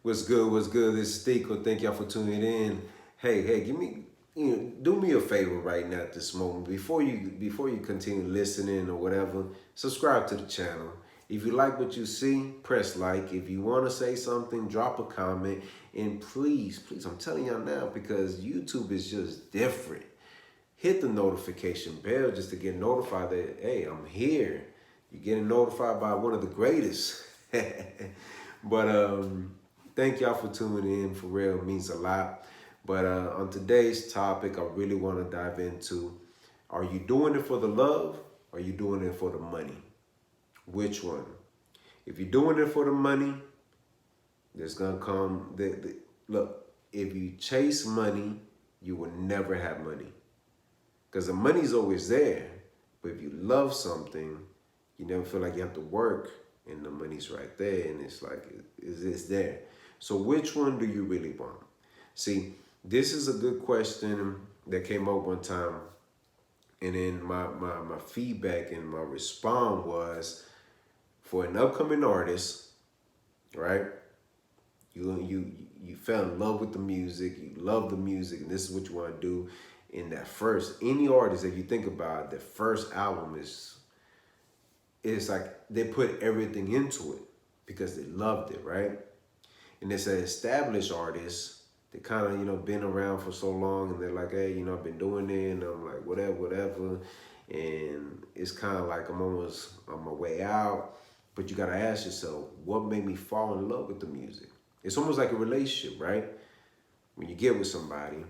What's good? What's good? This is Thico. Thank y'all for tuning in. Hey, give me, do me a favor right now at this moment. Before you continue listening or whatever, subscribe to the channel. If you like what you see, press like. If you want to say something, drop a comment. And please, I'm telling y'all now because YouTube is just different. Hit the notification bell just to get notified that, hey, I'm here. You're getting notified by one of the greatest. But thank y'all for tuning in. For real, it means a lot. But on today's topic, I really want to dive into: are you doing it for the love? Or are you doing it for the money? Which one? If you're doing it for the money, there's gonna come look. If you chase money, you will never have money because the money's always there. But if you love something, you never feel like you have to work, and the money's right there, and it's like it's there. So which one do you really want? See, this is a good question that came up one time, and then my feedback and my response was for an upcoming artist, right? You fell in love with the music, you love the music, and this is what you want to do. In that first, any artist that you think about, the first album is it's like they put everything into it because they loved it, right? And it's an established artist. They kind of, been around for so long and they're like, hey, I've been doing it. And I'm like, whatever. And it's kind of like I'm almost on my way out. But you got to ask yourself, what made me fall in love with the music? It's almost like a relationship, right? When you get with somebody,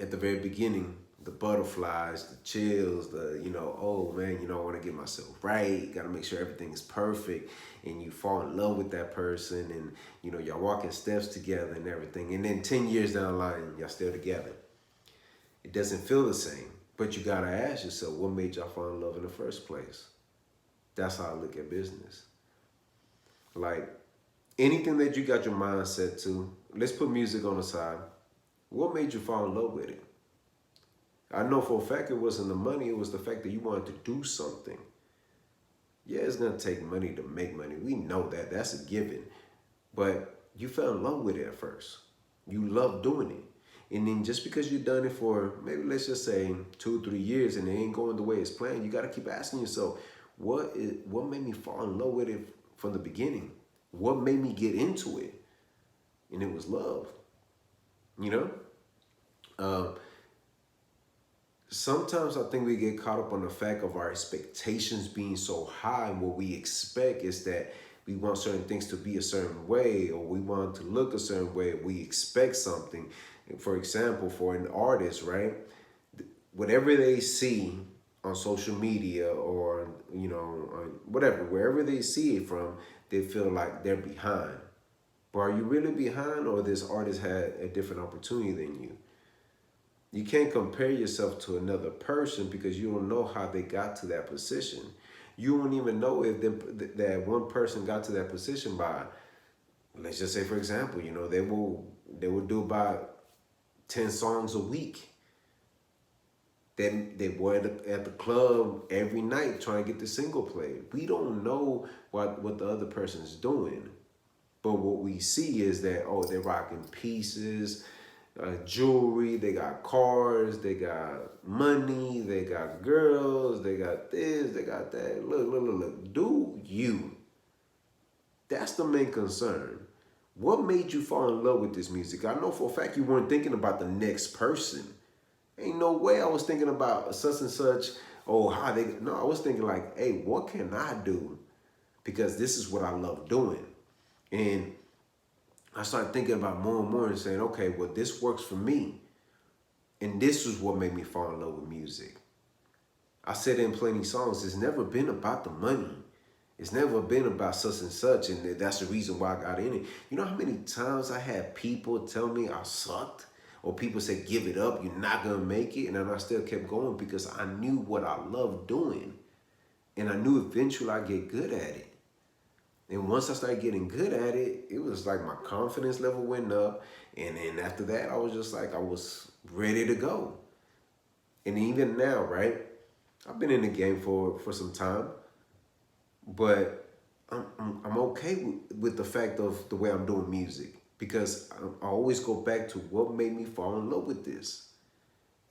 at the very beginning, the butterflies, the chills, oh man, I want to get myself right. Got to make sure everything is perfect. And you fall in love with that person and, y'all walking steps together and everything. And then 10 years down the line, y'all still together. It doesn't feel the same. But you got to ask yourself, what made y'all fall in love in the first place? That's how I look at business. Like anything that you got your mind set to, let's put music on the side. What made you fall in love with it? I know for a fact it wasn't the money, it was the fact that you wanted to do something. Yeah, it's gonna take money to make money. We know that, that's a given. But you fell in love with it at first. You love doing it. And then just because you've done it for maybe let's just say 2 or 3 years and it ain't going the way it's planned, you gotta keep asking yourself, what made me fall in love with it from the beginning? What made me get into it? And it was love. You know? Sometimes I think we get caught up on the fact of our expectations being so high. And what we expect is that we want certain things to be a certain way or we want to look a certain way. We expect something. For example, for an artist, right? Whatever they see on social media or, whatever, wherever they see it from, they feel like they're behind. But are you really behind or this artist had a different opportunity than you? You can't compare yourself to another person because you don't know how they got to that position. You don't even know if that one person got to that position by, let's just say, for example, they will do about 10 songs a week. Then they were at the club every night trying to get the single played. We don't know what the other person is doing. But what we see is that, they're rocking pieces, jewelry, they got cars, they got money, they got girls, they got this, they got that. Look. Do you? That's the main concern. What made you fall in love with this music? I know for a fact you weren't thinking about the next person. Ain't no way I was thinking about such and such. No, I was thinking like, hey, what can I do? Because this is what I love doing. And I started thinking about more and more and saying, okay, well, this works for me. And this is what made me fall in love with music. I said in plenty songs, it's never been about the money. It's never been about such and such, and that's the reason why I got in it. You know how many times I had people tell me I sucked? Or people say, give it up, you're not going to make it. And then I still kept going because I knew what I loved doing. And I knew eventually I'd get good at it. And once I started getting good at it, it was like my confidence level went up. And then after that, I was just like, I was ready to go. And even now, right? I've been in the game for some time, but I'm okay with the fact of the way I'm doing music, because I always go back to what made me fall in love with this.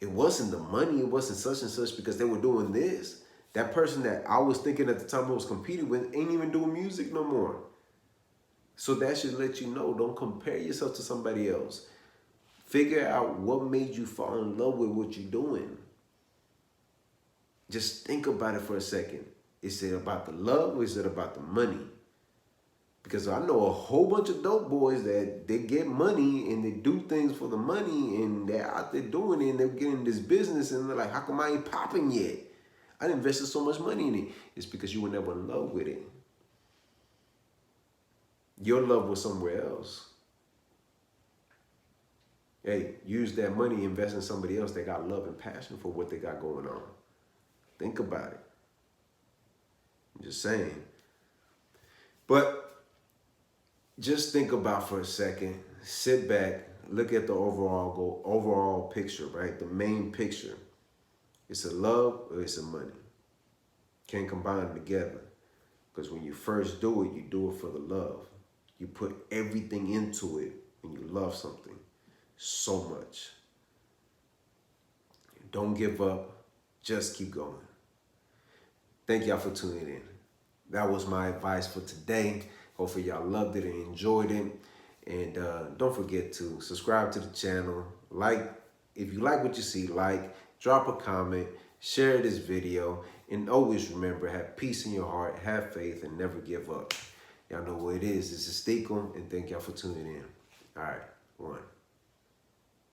It wasn't the money, it wasn't such and such because they were doing this. That person that I was thinking at the time I was competing with ain't even doing music no more. So that should let you know, don't compare yourself to somebody else. Figure out what made you fall in love with what you're doing. Just think about it for a second. Is it about the love or is it about the money? Because I know a whole bunch of dope boys that they get money and they do things for the money and they're out there doing it and they're getting this business and they're like, how come I ain't popping yet? I invested so much money in it. It's because you were never in love with it. Your love was somewhere else. Hey, use that money, invest in somebody else that got love and passion for what they got going on. Think about it. I'm just saying. But just think about for a second. Sit back, look at the overall goal, overall picture, right? The main picture. It's a love or it's a money. Can't combine them together. Because when you first do it, you do it for the love. You put everything into it when you love something so much. Don't give up. Just keep going. Thank y'all for tuning in. That was my advice for today. Hopefully y'all loved it and enjoyed it. And don't forget to subscribe to the channel. Like, if you like what you see, like, drop a comment, share this video, and always remember, have peace in your heart, have faith, and never give up. Y'all know what it is. This is Steekum, and thank y'all for tuning in. All right, one.